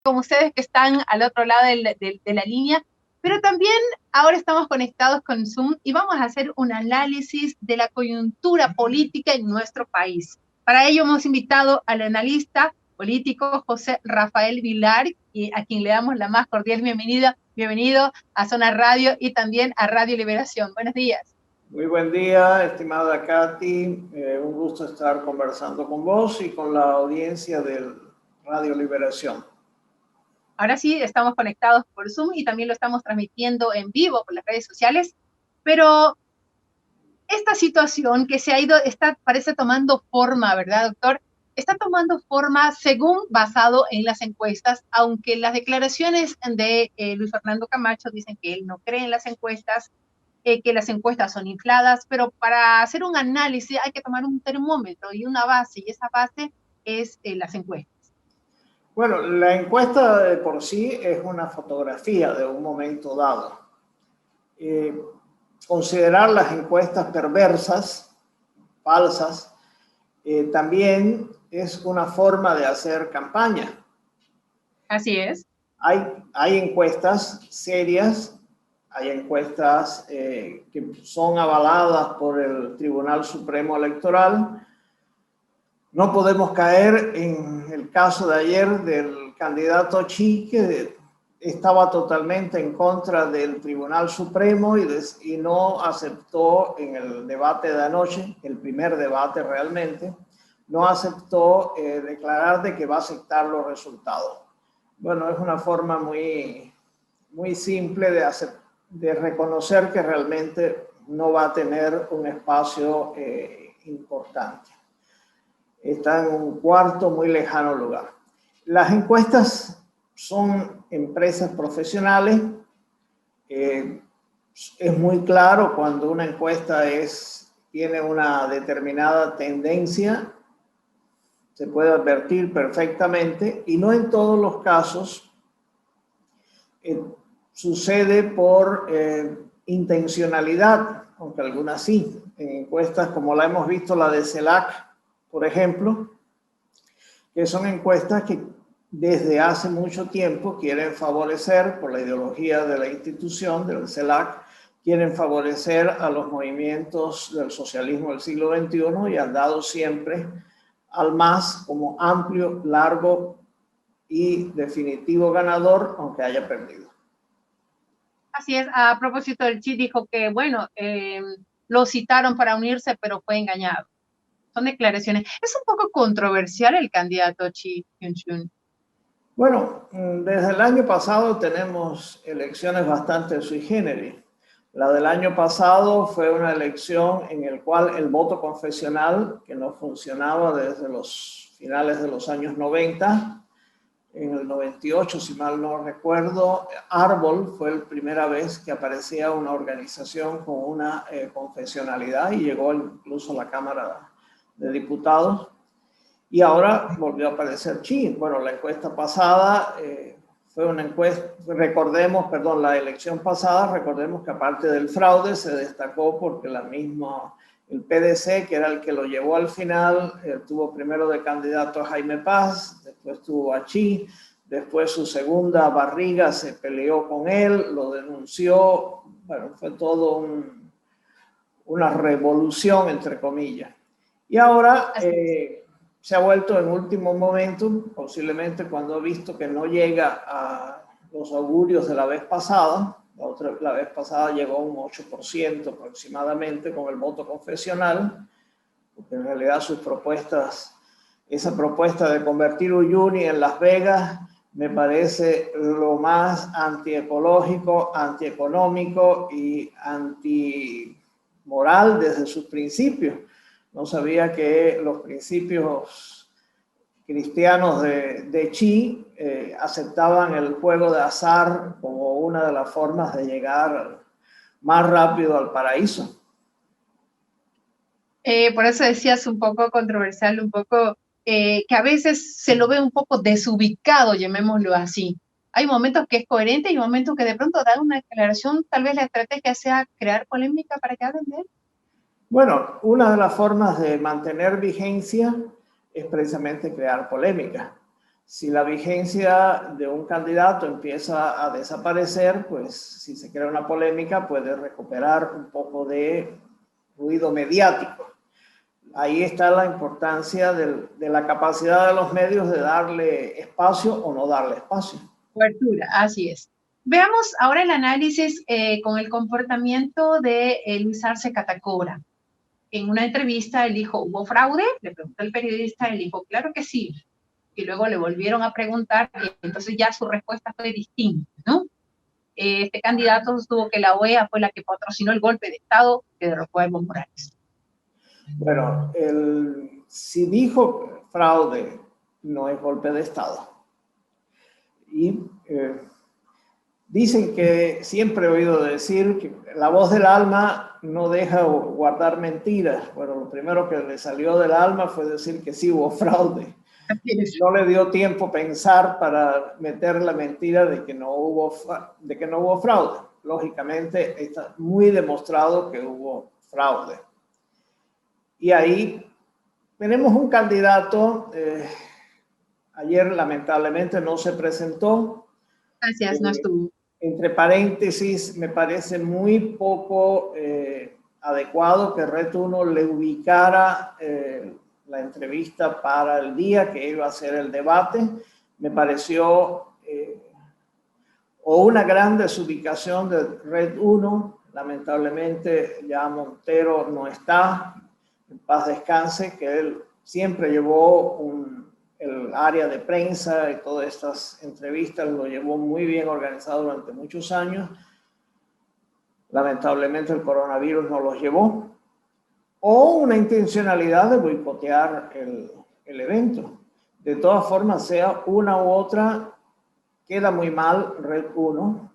como ustedes que están al otro lado de la línea, pero también ahora estamos conectados con Zoom y vamos a hacer un análisis de la coyuntura política en nuestro país. Para ello hemos invitado al analista político José Rafael Vilar, y a quien le damos la más cordial bienvenida. Bienvenido a Zona Radio y también a Radio Liberación. Buenos días. Muy buen día, estimada Katy. Un gusto estar conversando con vos y con la audiencia de Radio Liberación. Ahora sí, estamos conectados por Zoom y también lo estamos transmitiendo en vivo por las redes sociales, pero esta situación que se ha ido, parece tomando forma, ¿verdad, doctor? Está tomando forma según basado en las encuestas, aunque las declaraciones de Luis Fernando Camacho dicen que él no cree en las encuestas, que las encuestas son infladas, pero para hacer un análisis hay que tomar un termómetro y una base, y esa base es las encuestas. Bueno, la encuesta de por sí es una fotografía de un momento dado. Considerar las encuestas perversas, falsas, también es una forma de hacer campaña. Así es. Hay encuestas serias, hay encuestas que son avaladas por el Tribunal Supremo Electoral. No podemos caer en el caso de ayer del candidato Chi, que estaba totalmente en contra del Tribunal Supremo y no aceptó en el debate de anoche, el primer debate realmente, no aceptó declarar de que va a aceptar los resultados. Bueno, es una forma muy simple de reconocer que realmente no va a tener un espacio importante. Está en un cuarto muy lejano lugar. Las encuestas son empresas profesionales. Es muy claro cuando una encuesta tiene una determinada tendencia, se puede advertir perfectamente, y no en todos los casos sucede por intencionalidad, aunque algunas sí. En encuestas como la hemos visto, la de CELAC, por ejemplo, que son encuestas que desde hace mucho tiempo quieren favorecer, por la ideología de la institución, del CELAC, quieren favorecer a los movimientos del socialismo del siglo XXI y han dado siempre al MAS como amplio, largo y definitivo ganador, aunque haya perdido. Así es. A propósito, el Chi dijo que, bueno, lo citaron para unirse, pero fue engañado. Son declaraciones. Es un poco controversial el candidato Chi Hyun-shu. Bueno, desde el año pasado tenemos elecciones bastante sui generis. La del año pasado fue una elección en la cual el voto confesional, que no funcionaba desde los finales de los años 90, en el 98, si mal no recuerdo, Árbol fue la primera vez que aparecía una organización con una confesionalidad y llegó incluso a la Cámara de Diputados. Y ahora volvió a aparecer Chi. Bueno, la encuesta pasada fue una encuesta, la elección pasada, recordemos que aparte del fraude se destacó porque el PDC, que era el que lo llevó al final, tuvo primero de candidato a Jaime Paz, después tuvo a Chi, después su segunda Barriga se peleó con él, lo denunció, bueno, fue todo una revolución, entre comillas. Y ahora se ha vuelto en último momento, posiblemente cuando ha visto que no llega a los augurios de la vez pasada. La vez pasada llegó a un 8% aproximadamente con el voto confesional, porque en realidad sus propuestas, esa propuesta de convertir Uyuni en Las Vegas, me parece lo más antiecológico, antieconómico y antimoral desde sus principios. No sabía que los principios cristianos de Chi aceptaban el juego de azar como una de las formas de llegar más rápido al paraíso. Por eso decías un poco controversial, un poco que a veces se lo ve un poco desubicado, llamémoslo así. Hay momentos que es coherente y momentos que de pronto da una declaración, tal vez la estrategia sea crear polémica para que hablen de él. Bueno, una de las formas de mantener vigencia es precisamente crear polémica. Si la vigencia de un candidato empieza a desaparecer, pues si se crea una polémica puede recuperar un poco de ruido mediático. Ahí está la importancia de la capacidad de los medios de darle espacio o no darle espacio. Cobertura, así es. Veamos ahora el análisis con el comportamiento de Luis Arce Catacora. En una entrevista él dijo, ¿hubo fraude? Le preguntó el periodista, él dijo, claro que sí. Y luego le volvieron a preguntar, y entonces ya su respuesta fue distinta, ¿no? Este candidato sostuvo que la OEA fue la que patrocinó el golpe de Estado que derrocó a Evo Morales. Bueno, si dijo fraude, no es golpe de Estado. Y dicen que siempre he oído decir que la voz del alma no deja guardar mentiras. Bueno, lo primero que le salió del alma fue decir que sí hubo fraude. No le dio tiempo pensar para meter la mentira de que no hubo fraude. Lógicamente está muy demostrado que hubo fraude. Y ahí tenemos un candidato, ayer lamentablemente no se presentó. Gracias, no estuvo. Entre paréntesis, me parece muy poco adecuado que Red 1 le ubicara la entrevista para el día que iba a ser el debate. Me pareció o una gran desubicación de Red 1. Lamentablemente ya Montero no está, en paz descanse, que él siempre llevó el área de prensa y todas estas entrevistas, lo llevó muy bien organizado durante muchos años. Lamentablemente el coronavirus no los llevó. O una intencionalidad de boicotear el evento. De todas formas, sea una u otra, queda muy mal Red 1,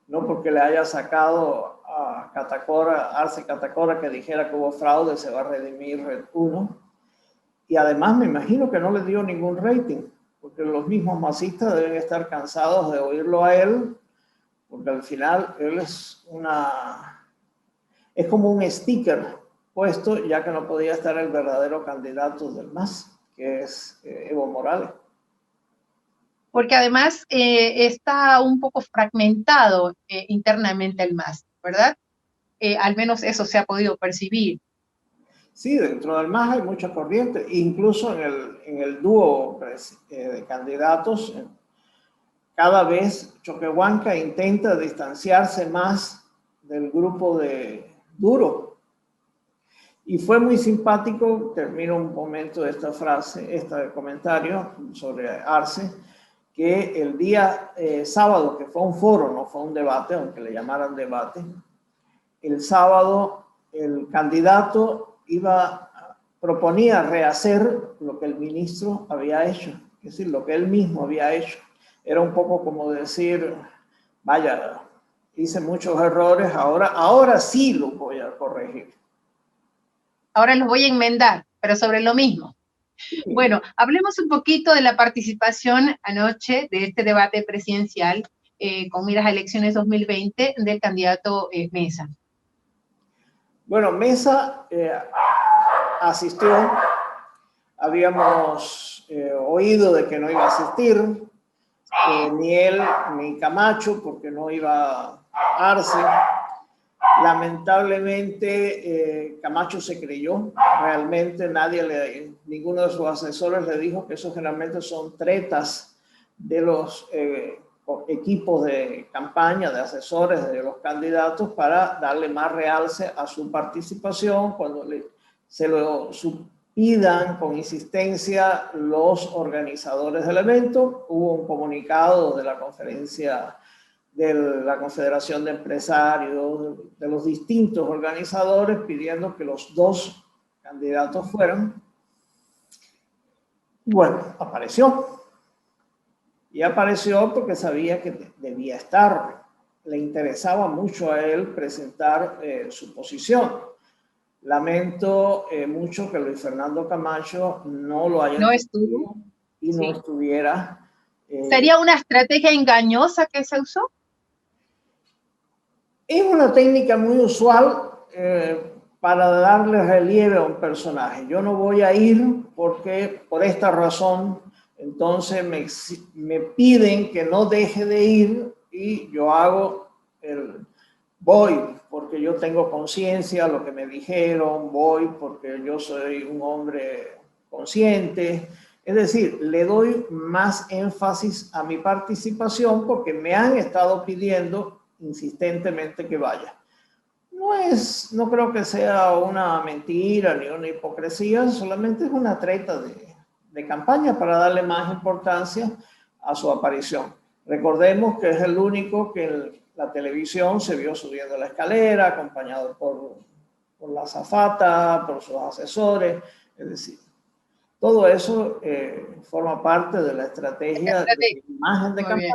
no porque le haya sacado a Arce Catacora que dijera que hubo fraude, se va a redimir Red 1. Y además me imagino que no le dio ningún rating, porque los mismos masistas deben estar cansados de oírlo a él, porque al final él es como un sticker puesto, ya que no podía estar el verdadero candidato del MAS, que es Evo Morales. Porque además está un poco fragmentado internamente el MAS, ¿verdad? Al menos eso se ha podido percibir. Sí, dentro del MAS hay mucha corriente, incluso en el dúo de candidatos, cada vez Choquehuanca intenta distanciarse más del grupo de Duro. Y fue muy simpático, termino un momento de esta frase, este comentario sobre Arce, que el día sábado, que fue un foro, no fue un debate, aunque le llamaran debate, el sábado el candidato proponía rehacer lo que el ministro había hecho, es decir, lo que él mismo había hecho. Era un poco como decir, vaya, hice muchos errores, ahora sí los voy a corregir. Ahora los voy a enmendar, pero sobre lo mismo. Sí. Bueno, hablemos un poquito de la participación anoche de este debate presidencial con miras a elecciones 2020 del candidato Mesa. Bueno, Mesa asistió, habíamos oído de que no iba a asistir, ni él ni Camacho, porque no iba Arce. Lamentablemente Camacho se creyó, realmente ninguno de sus asesores le dijo que eso generalmente son tretas de los equipos de campaña, de asesores de los candidatos para darle más realce a su participación cuando se lo pidan con insistencia los organizadores del evento. Hubo un comunicado de la conferencia de la Confederación de Empresarios, de los distintos organizadores, pidiendo que los dos candidatos fueran. Bueno, apareció. Y apareció porque sabía que debía estar. Le interesaba mucho a él presentar su posición. Lamento mucho que Luis Fernando Camacho no lo haya estuvo y no estuviera. ¿Sería una estrategia engañosa que se usó? Es una técnica muy usual para darle relieve a un personaje. Yo no voy a ir porque por esta razón Entonces me piden que no deje de ir y yo hago voy porque yo tengo conciencia, lo que me dijeron, voy porque yo soy un hombre consciente. Es decir, le doy más énfasis a mi participación porque me han estado pidiendo insistentemente que vaya. No creo que sea una mentira ni una hipocresía, solamente es una treta de campaña para darle más importancia a su aparición. Recordemos que es el único que en la televisión se vio subiendo la escalera, acompañado por la azafata, por sus asesores, es decir, todo eso forma parte de la estrategia de imagen de campaña. Bien.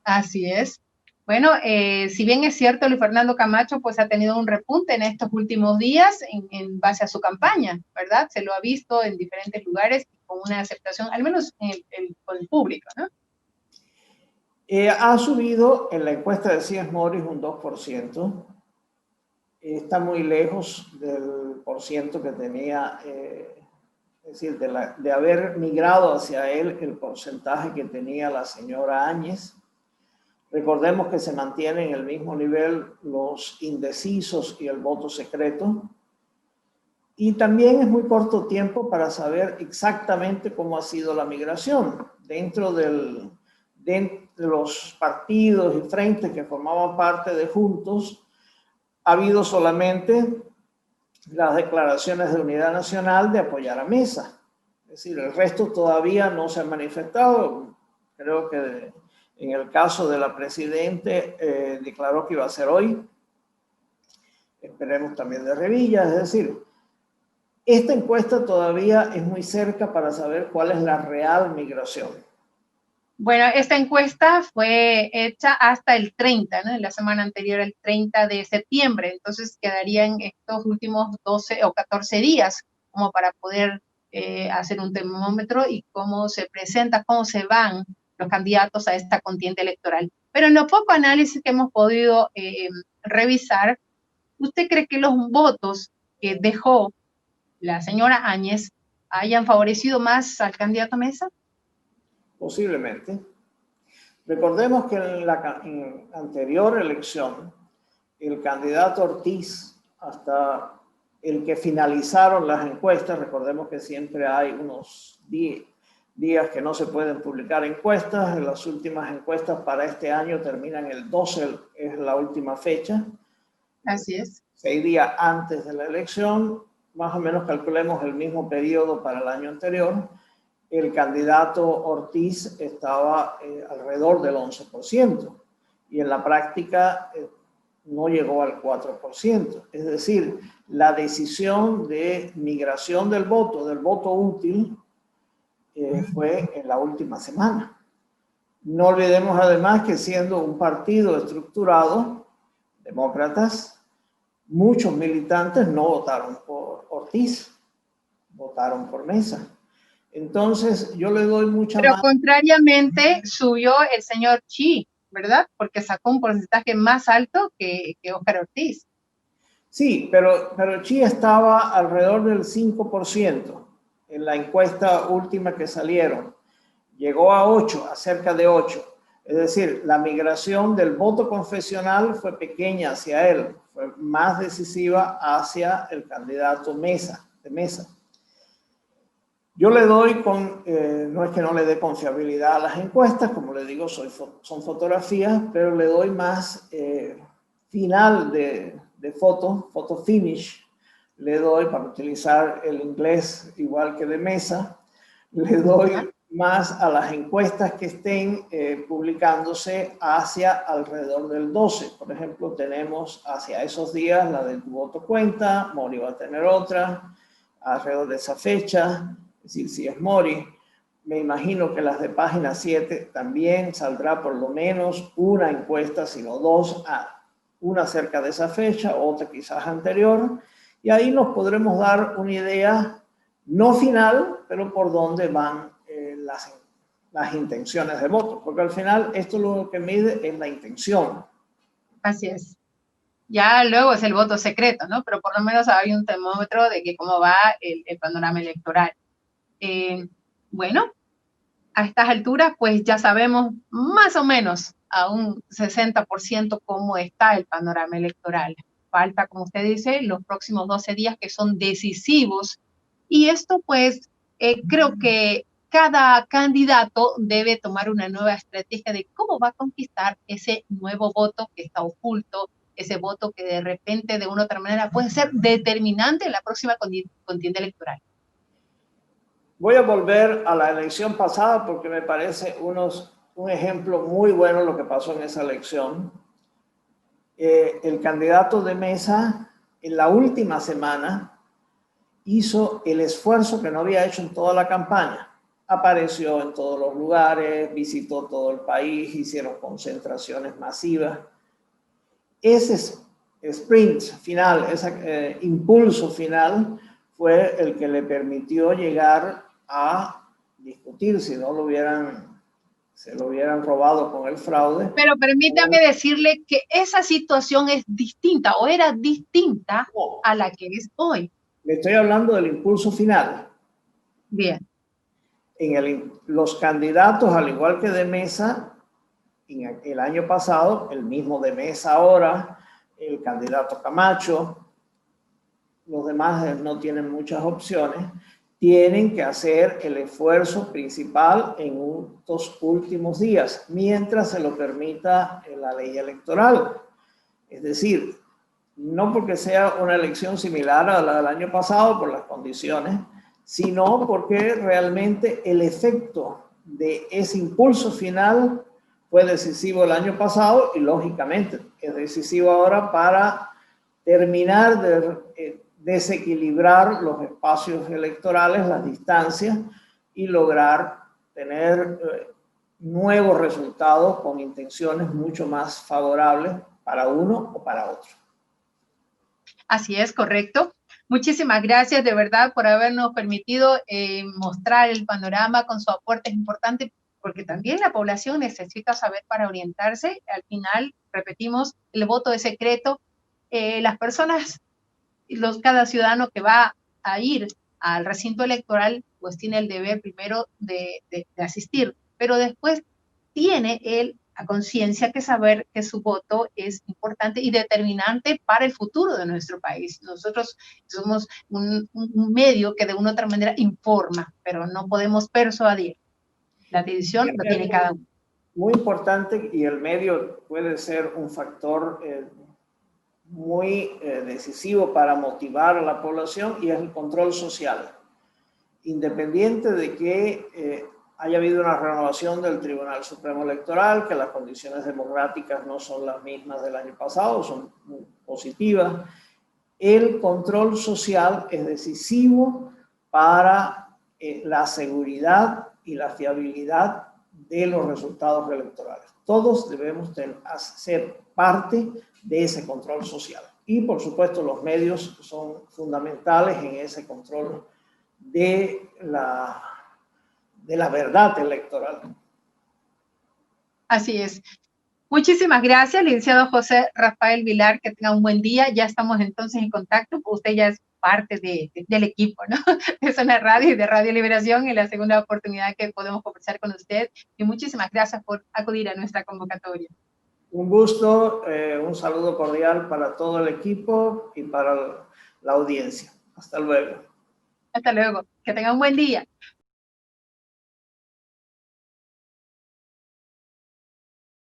Así es. Bueno, si bien es cierto, Luis Fernando Camacho pues ha tenido un repunte en estos últimos días en base a su campaña, ¿verdad? Se lo ha visto en diferentes lugares con una aceptación, al menos con el público, ¿no? Ha subido en la encuesta de CIES Moris un 2%. Está muy lejos del porciento que tenía, es decir, de haber migrado hacia él el porcentaje que tenía la señora Áñez. Recordemos que se mantienen en el mismo nivel los indecisos y el voto secreto. Y también es muy corto tiempo para saber exactamente cómo ha sido la migración. Dentro de los partidos y frentes que formaban parte de Juntos, ha habido solamente las declaraciones de unidad nacional de apoyar a Mesa. Es decir, el resto todavía no se ha manifestado. Creo que en el caso de la presidente declaró que iba a ser hoy. Esperemos también de Revilla. Es decir, esta encuesta todavía es muy cerca para saber cuál es la real migración. Bueno, esta encuesta fue hecha hasta el 30, ¿no? La semana anterior, el 30 de septiembre. Entonces quedarían estos últimos 12 o 14 días como para poder hacer un termómetro y cómo se presenta, cómo se van los candidatos a esta contienda electoral. Pero en lo poco análisis que hemos podido revisar, ¿usted cree que los votos que dejó la señora Áñez hayan favorecido más al candidato Mesa? Posiblemente. Recordemos que en la anterior elección, el candidato Ortiz, hasta el que finalizaron las encuestas, recordemos que siempre hay unos días que no se pueden publicar encuestas, las últimas encuestas para este año terminan el 12, es la última fecha. Así es. 6 días antes de la elección, más o menos calculemos el mismo periodo para el año anterior. El candidato Ortiz estaba alrededor del 11% y en la práctica no llegó al 4%. Es decir, la decisión de migración del voto útil, fue en la última semana. No olvidemos además que siendo un partido estructurado, demócratas, muchos militantes no votaron por Ortiz, votaron por Mesa. Entonces, yo le doy mucha Pero más... contrariamente subió el señor Chi, ¿verdad? Porque sacó un porcentaje más alto que Óscar Ortiz. Sí, pero Chi estaba alrededor del 5% en la encuesta última que salieron. Llegó a 8, a cerca de 8. Es decir, la migración del voto confesional fue pequeña hacia él, fue más decisiva hacia el candidato Mesa, de Mesa. Yo le doy no es que no le dé confiabilidad a las encuestas, como le digo, son fotografías, pero le doy más final de foto finish, le doy, para utilizar el inglés igual que de Mesa, le doy más a las encuestas que estén publicándose hacia alrededor del 12. Por ejemplo, tenemos hacia esos días la de Tu Voto Cuenta, Mori va a tener otra, alrededor de esa fecha. Es decir, si es Mori, me imagino que las de página 7 también saldrá por lo menos una encuesta, sino dos, una cerca de esa fecha, otra quizás anterior, y ahí nos podremos dar una idea, no final, pero por dónde van las intenciones de voto, porque al final esto lo que mide es la intención. Así es. Ya luego es el voto secreto, ¿no? Pero por lo menos hay un termómetro de que cómo va el panorama electoral. Bueno, a estas alturas, pues ya sabemos más o menos a un 60% cómo está el panorama electoral. Falta, como usted dice, los próximos 12 días que son decisivos. Y esto, pues, creo que cada candidato debe tomar una nueva estrategia de cómo va a conquistar ese nuevo voto que está oculto, ese voto que de repente, de una u otra manera, puede ser determinante en la próxima contienda electoral. Voy a volver a la elección pasada porque me parece un ejemplo muy bueno lo que pasó en esa elección. El candidato de Mesa en la última semana hizo el esfuerzo que no había hecho en toda la campaña. Apareció en todos los lugares, visitó todo el país, hicieron concentraciones masivas. Ese sprint final, ese impulso final fue el que le permitió llegar a discutir si no se lo hubieran robado con el fraude. Pero permítame decirle que esa situación es distinta o era distinta a la que es hoy. Le estoy hablando del impulso final. Bien. Los candidatos, al igual que de Mesa, el año pasado, el mismo de Mesa ahora, el candidato Camacho, los demás no tienen muchas opciones, tienen que hacer el esfuerzo principal en estos últimos días, mientras se lo permita la ley electoral. Es decir, no porque sea una elección similar a la del año pasado por las condiciones, sino porque realmente el efecto de ese impulso final fue decisivo el año pasado y lógicamente es decisivo ahora para terminar de desequilibrar los espacios electorales, las distancias y lograr tener nuevos resultados con intenciones mucho más favorables para uno o para otro. Así es, correcto. Muchísimas gracias de verdad por habernos permitido mostrar el panorama con su aporte. Es importante porque también la población necesita saber para orientarse. Al final, repetimos, el voto es secreto. Las personas, cada ciudadano que va a ir al recinto electoral, pues tiene el deber primero de asistir, pero después tiene él a conciencia que saber que su voto es importante y determinante para el futuro de nuestro país. Nosotros somos un medio que de una u otra manera informa, pero no podemos persuadir. La decisión lo tiene cada uno. Muy importante, y el medio puede ser un factor muy decisivo para motivar a la población, y es el control social. Independiente de que haya habido una renovación del Tribunal Supremo Electoral, que las condiciones democráticas no son las mismas del año pasado, son muy positivas, el control social es decisivo para la seguridad y la fiabilidad de los resultados electorales. Todos debemos ser parte de ese control social. Y, por supuesto, los medios son fundamentales en ese control de la verdad electoral. Así es. Muchísimas gracias, licenciado José Rafael Vilar, que tenga un buen día. Ya estamos entonces en contacto, usted ya es parte del equipo, ¿no? De Zona Radio y de Radio Liberación, en la segunda oportunidad que podemos conversar con usted. Y muchísimas gracias por acudir a nuestra convocatoria. Un gusto, un saludo cordial para todo el equipo y para la audiencia. Hasta luego. Hasta luego. Que tenga un buen día.